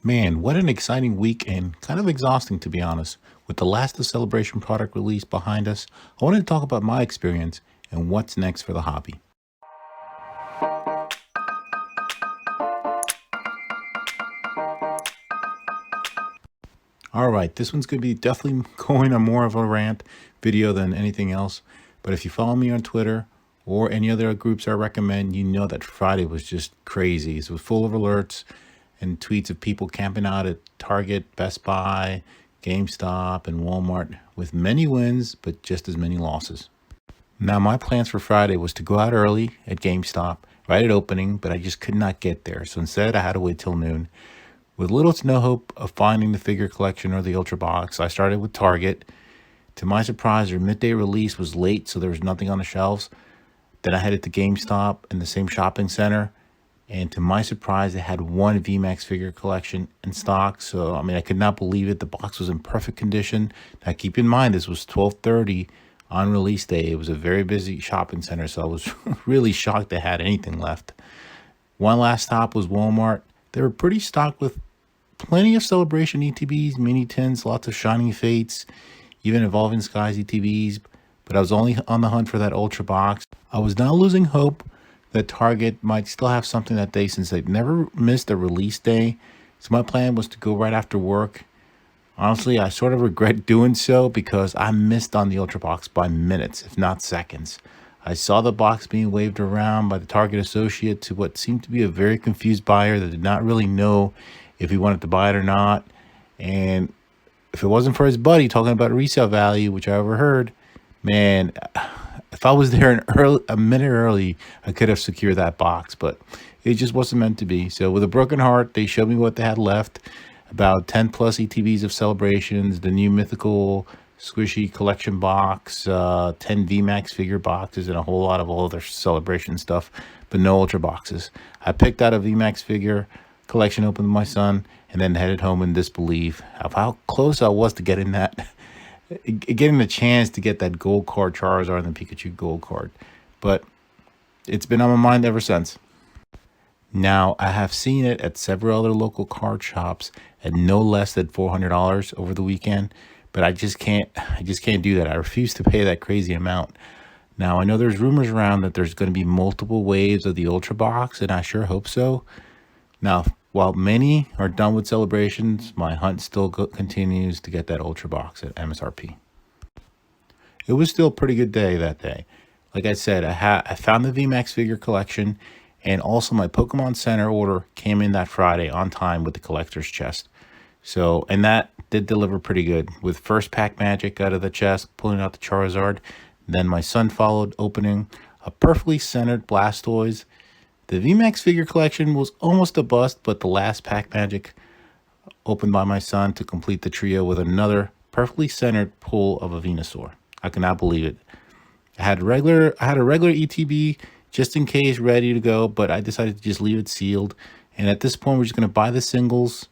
Man, what an exciting week and kind of exhausting to be honest. With the last of Celebration product release behind us, I wanted to talk about my experience and what's next for the hobby. All right, this one's going to be definitely going on more of a rant video than anything else. But if you follow me on Twitter or any other groups I recommend, you know that Friday was just crazy. It was full of alerts and tweets of people camping out at Target, Best Buy, GameStop, and Walmart with many wins, but just as many losses. Now, my plans for Friday was to go out early at GameStop right at opening, but I just could not get there. So instead, I had to wait till noon. With little to no hope of finding the figure collection or the Ultra Box, I started with Target. To my surprise, their midday release was late, so there was nothing on the shelves. Then I headed to GameStop in the same shopping center. And to my surprise, they had one VMAX figure collection in stock. So, I mean, I could not believe it. The box was in perfect condition. Now, keep in mind, this was 12:30 on release day. It was a very busy shopping center, so I was really shocked they had anything left. One last stop was Walmart. They were pretty stocked with plenty of Celebration ETBs, mini tins, lots of Shining Fates, even Evolving Skies ETBs, but I was only on the hunt for that Ultra Box. I was now losing hope that Target might still have something that day since they'd never missed a release day. So my plan was to go right after work. Honestly, I sort of regret doing so because I missed on the Ultra Box by minutes, if not seconds. I saw the box being waved around by the Target associate to what seemed to be a very confused buyer that did not really know if he wanted to buy it or not. And if it wasn't for his buddy talking about resale value, which I overheard, man, if I was there a minute early, I could have secured that box, but it just wasn't meant to be. So with a broken heart, they showed me what they had left. About 10 plus ETBs of Celebrations, the new mythical squishy collection box, 10 VMAX figure boxes, and a whole lot of all other Celebration stuff, but no Ultra boxes. I picked out a VMAX figure collection open with my son, and then headed home in disbelief of how close I was to getting the chance to get that gold card Charizard and the Pikachu gold card. But it's been on my mind ever since. Now, I have seen it at several other local card shops at no less than $400 over the weekend, but I just can't do that. I refuse to pay that crazy amount. Now, I know there's rumors around that there's going to be multiple waves of the Ultra Box, and I sure hope so. Now, while many are done with Celebrations, my hunt still continues to get that Ultra Box at MSRP. It was still a pretty good day that day. Like I said, I found the VMAX figure collection, and also my Pokemon Center order came in that Friday on time with the collector's chest. So, and that did deliver pretty good with first pack magic out of the chest, pulling out the Charizard. Then my son followed, opening a perfectly centered Blastoise. The VMAX figure collection was almost a bust, but the last pack magic opened by my son to complete the trio with another perfectly centered pull of a Venusaur. I cannot believe it. I had a regular ETB just in case ready to go, but I decided to just leave it sealed. And at this point, we're just going to buy the singles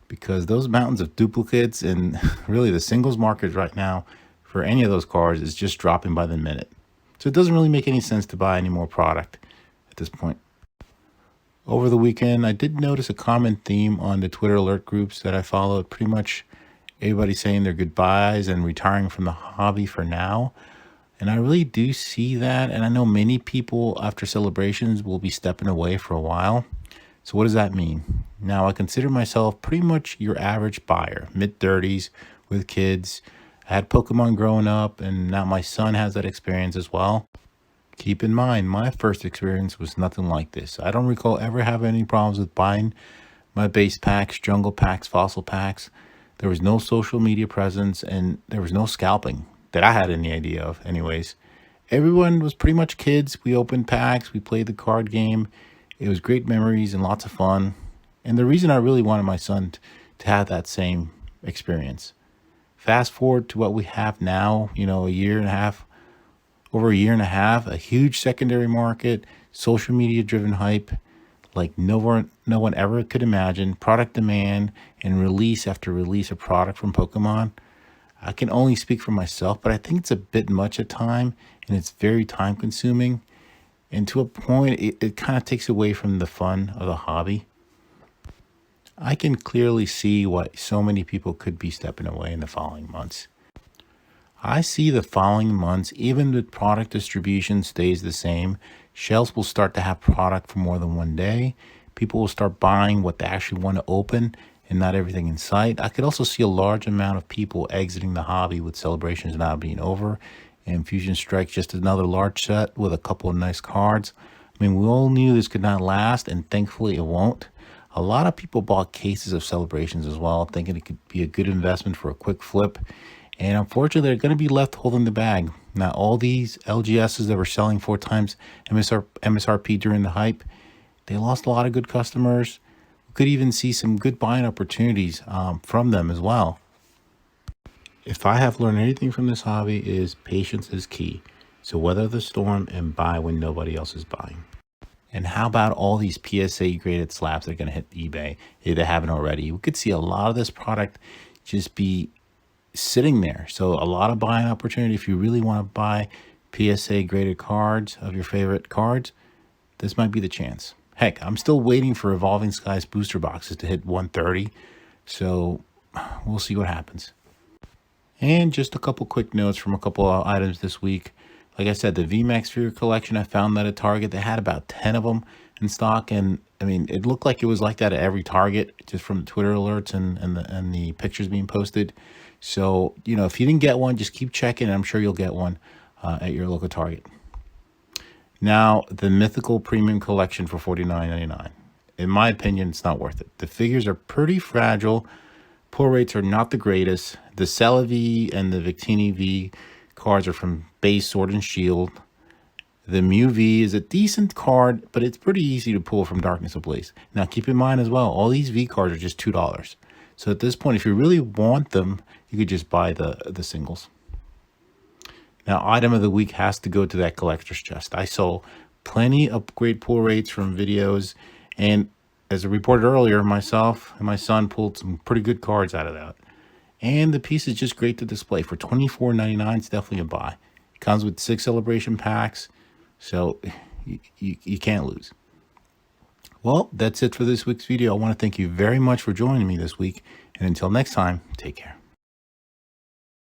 because those mountains of duplicates and really the singles market right now for any of those cards is just dropping by the minute. So it doesn't really make any sense to buy any more product at this point. Over the weekend, I did notice a common theme on the Twitter alert groups that I followed. Pretty much everybody saying their goodbyes and retiring from the hobby for now. And I really do see that. And I know many people after Celebrations will be stepping away for a while. So what does that mean? Now, I consider myself pretty much your average buyer, mid 30s with kids. I had Pokemon growing up, and now my son has that experience as well. Keep in mind, my first experience was nothing like this. I don't recall ever having any problems with buying my base packs, jungle packs, fossil packs. There was no social media presence, and there was no scalping that I had any idea of, anyways. Everyone was pretty much kids. We opened packs, we played the card game. It was great memories and lots of fun. And the reason I really wanted my son to have that same experience. Fast forward to what we have now, a year and a half, over a year and a half, a huge secondary market, social media driven hype like no one ever could imagine, product demand and release after release of product from Pokemon. I can only speak for myself, but I think it's a bit much at time and it's very time consuming. And to a point, it kind of takes away from the fun of the hobby. I can clearly see why so many people could be stepping away in the following months. I see the following months, even if product distribution stays the same, shelves will start to have product for more than one day. People will start buying what they actually want to open and not everything in sight. I could also see a large amount of people exiting the hobby with celebrations now being over and Fusion Strike just another large set with a couple of nice cards. I mean, we all knew this could not last, and thankfully it won't. A lot of people bought cases of celebrations as well, thinking it could be a good investment for a quick flip. And unfortunately, they're going to be left holding the bag. Now, all these LGSs that were selling 4 times MSRP during the hype, they lost a lot of good customers. We could even see some good buying opportunities from them as well. If I have learned anything from this hobby, is patience is key. So weather the storm and buy when nobody else is buying. And how about all these PSA graded slabs that are going to hit eBay if they haven't already? We could see a lot of this product just be sitting there. So a lot of buying opportunity. If you really want to buy PSA graded cards of your favorite cards, this might be the chance. Heck, I'm still waiting for Evolving Skies booster boxes to hit 130. So we'll see what happens. And just a couple quick notes from a couple of items this week. Like I said, the VMAX figure collection, I found that at Target. They had about 10 of them in stock. And I mean, it looked like it was like that at every Target, just from the Twitter alerts and the pictures being posted. So, you know, if you didn't get one, just keep checking. And I'm sure you'll get one at your local Target. Now, the Mythical Premium Collection for $49.99. In my opinion, it's not worth it. The figures are pretty fragile. Pull rates are not the greatest. The Celebi and the Victini V cards are from base Sword and Shield. The Mew V is a decent card, but it's pretty easy to pull from Darkness Ablaze. Now, keep in mind as well, all these V cards are just $2. So at this point, if you really want them, you could just buy the singles. Now, item of the week has to go to that collector's chest. I saw plenty of great pull rates from videos, and as I reported earlier, myself and my son pulled some pretty good cards out of that. And the piece is just great to display. For $24.99, it's definitely a buy. It comes with 6 celebration packs, so you can't lose. Well, that's it for this week's video. I want to thank you very much for joining me this week. And until next time, take care.